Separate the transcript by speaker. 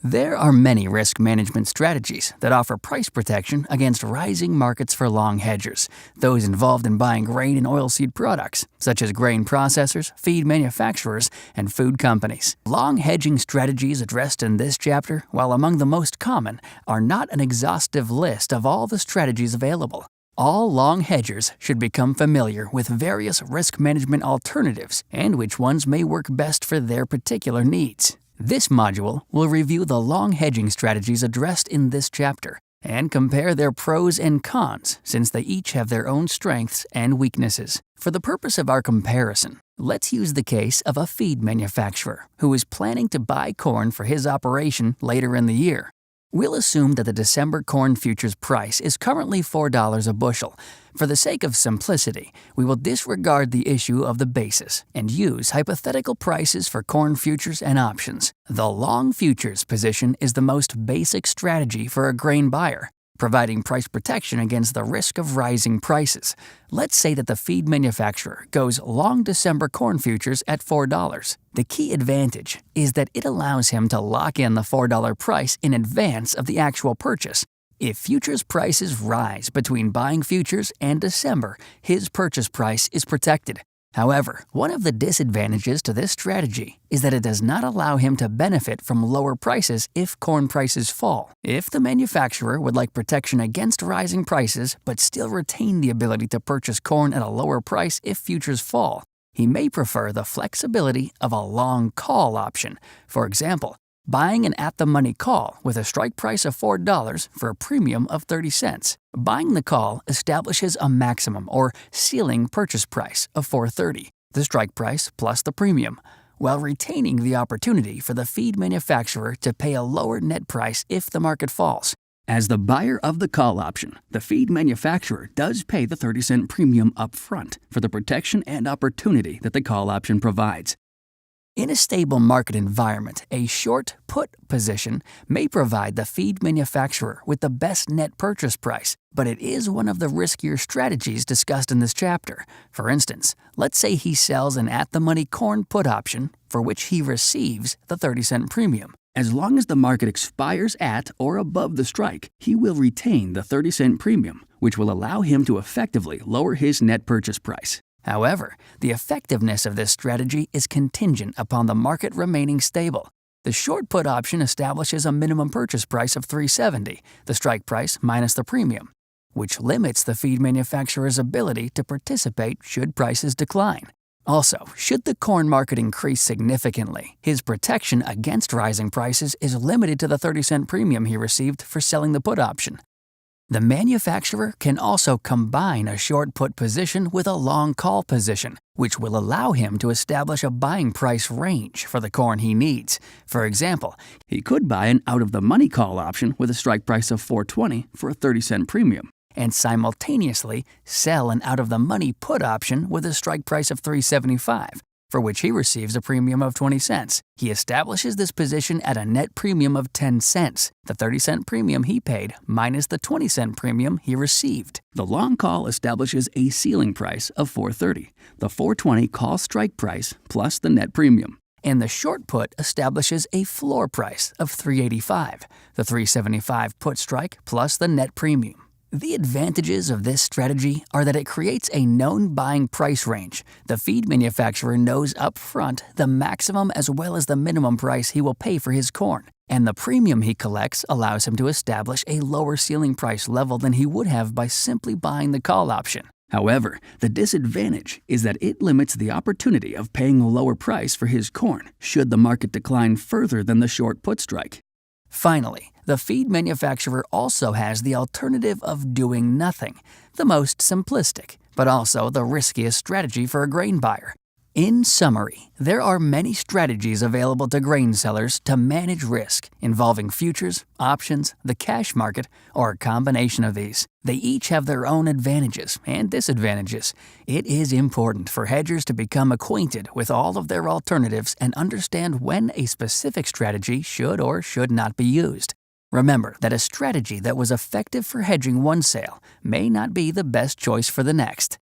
Speaker 1: There are many risk management strategies that offer price protection against rising markets for long hedgers, those involved in buying grain and oilseed products, such as grain processors, feed manufacturers, and food companies. Long hedging strategies addressed in this chapter, while among the most common, are not an exhaustive list of all the strategies available. All long hedgers should become familiar with various risk management alternatives and which ones may work best for their particular needs. This module will review the long hedging strategies addressed in this chapter and compare their pros and cons since they each have their own strengths and weaknesses. For the purpose of our comparison, let's use the case of a feed manufacturer who is planning to buy corn for his operation later in the year. We'll assume that the December corn futures price is currently $4 a bushel. For the sake of simplicity, we will disregard the issue of the basis and use hypothetical prices for corn futures and options. The long futures position is the most basic strategy for a grain buyer, providing price protection against the risk of rising prices. Let's say that the feed manufacturer goes long December corn futures at $4. The key advantage is that it allows him to lock in the $4 price in advance of the actual purchase. If futures prices rise between buying futures and December, his purchase price is protected. However, one of the disadvantages to this strategy is that it does not allow him to benefit from lower prices if corn prices fall. If the manufacturer would like protection against rising prices but still retain the ability to purchase corn at a lower price if futures fall, he may prefer the flexibility of a long call option. For example, buying an at-the-money call with a strike price of $4 for a premium of 30 cents. Buying the call establishes a maximum or ceiling purchase price of $4.30, the strike price plus the premium, while retaining the opportunity for the feed manufacturer to pay a lower net price if the market falls. As the buyer of the call option, the feed manufacturer does pay the 30-cent premium up front for the protection and opportunity that the call option provides. In a stable market environment, a short put position may provide the feed manufacturer with the best net purchase price, but it is one of the riskier strategies discussed in this chapter. For instance, let's say he sells an at-the-money corn put option for which he receives the 30-cent premium. As long as the market expires at or above the strike, he will retain the 30-cent premium, which will allow him to effectively lower his net purchase price. However, the effectiveness of this strategy is contingent upon the market remaining stable. The short put option establishes a minimum purchase price of $3.70, the strike price minus the premium, which limits the feed manufacturer's ability to participate should prices decline. Also, should the corn market increase significantly, his protection against rising prices is limited to the 30-cent premium he received for selling the put option. The manufacturer can also combine a short put position with a long call position, which will allow him to establish a buying price range for the corn he needs. For example, he could buy an out-of-the-money call option with a strike price of $4.20 for a 30-cent premium, and simultaneously sell an out-of-the-money put option with a strike price of $3.75, for which he receives a premium of 20 cents. He establishes this position at a net premium of 10 cents, the 30-cent premium he paid minus the 20-cent premium he received. The long call establishes a ceiling price of $4.30, the $4.20 call strike price plus the net premium. And the short put establishes a floor price of $3.85, the $3.75 put strike plus the net premium. The advantages of this strategy are that it creates a known buying price range. The feed manufacturer knows up front the maximum as well as the minimum price he will pay for his corn, and the premium he collects allows him to establish a lower ceiling price level than he would have by simply buying the call option. However, the disadvantage is that it limits the opportunity of paying a lower price for his corn should the market decline further than the short put strike. Finally, the feed manufacturer also has the alternative of doing nothing, the most simplistic, but also the riskiest strategy for a grain buyer. In summary, there are many strategies available to grain sellers to manage risk involving futures, options, the cash market, or a combination of these. They each have their own advantages and disadvantages. It is important for hedgers to become acquainted with all of their alternatives and understand when a specific strategy should or should not be used. Remember that a strategy that was effective for hedging one sale may not be the best choice for the next.